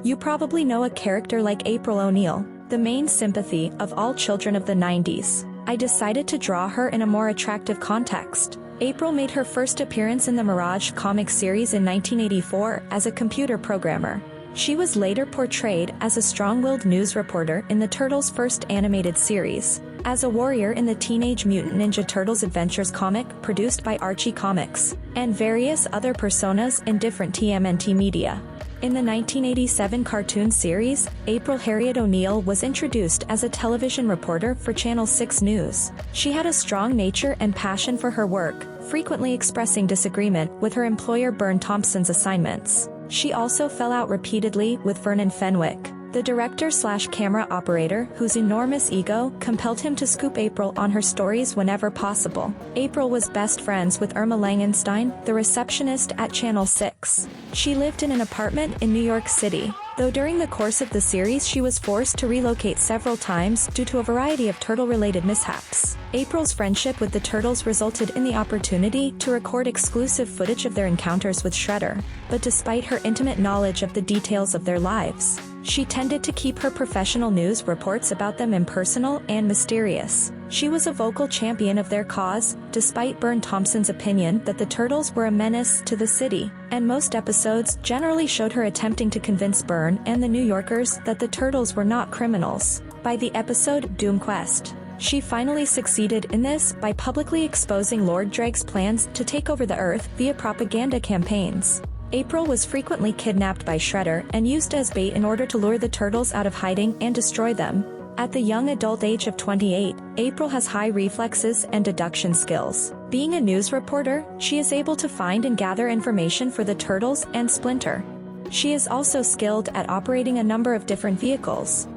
You probably know a character like April O'Neil, the main sympathy of all children of the 90s. I decided to draw her in a more attractive context. April made her first appearance in the Mirage comic series in 1984 as a computer programmer. She was later portrayed as a strong-willed news reporter in the Turtles' first animated series, as a warrior in the Teenage Mutant Ninja Turtles Adventures comic produced by Archie Comics, and various other personas in different TMNT media. In the 1987 cartoon series, April Harriet O'Neil was introduced as a television reporter for Channel 6 News. She had a strong nature and passion for her work, frequently expressing disagreement with her employer Bern Thompson's assignments. She also fell out repeatedly with Vernon Fenwick, the director/camera operator whose enormous ego compelled him to scoop April on her stories whenever possible. April was best friends with Irma Langenstein, the receptionist at Channel 6. She lived in an apartment in New York City, though during the course of the series she was forced to relocate several times due to a variety of turtle-related mishaps. April's friendship with the Turtles resulted in the opportunity to record exclusive footage of their encounters with Shredder, but despite her intimate knowledge of the details of their lives, she tended to keep her professional news reports about them impersonal and mysterious. She was a vocal champion of their cause, despite Bern Thompson's opinion that the Turtles were a menace to the city, and most episodes generally showed her attempting to convince Bern and the New Yorkers that the Turtles were not criminals. By the episode Doom Quest, she finally succeeded in this by publicly exposing Lord Drake's plans to take over the Earth via propaganda campaigns. April was frequently kidnapped by Shredder and used as bait in order to lure the Turtles out of hiding and destroy them. At the young adult age of 28, April has high reflexes and deduction skills. Being a news reporter, she is able to find and gather information for the Turtles and Splinter. She is also skilled at operating a number of different vehicles.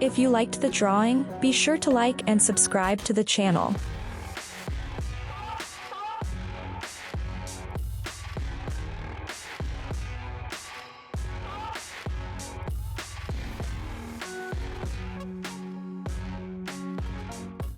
If you liked the drawing, be sure to like and subscribe to the channel.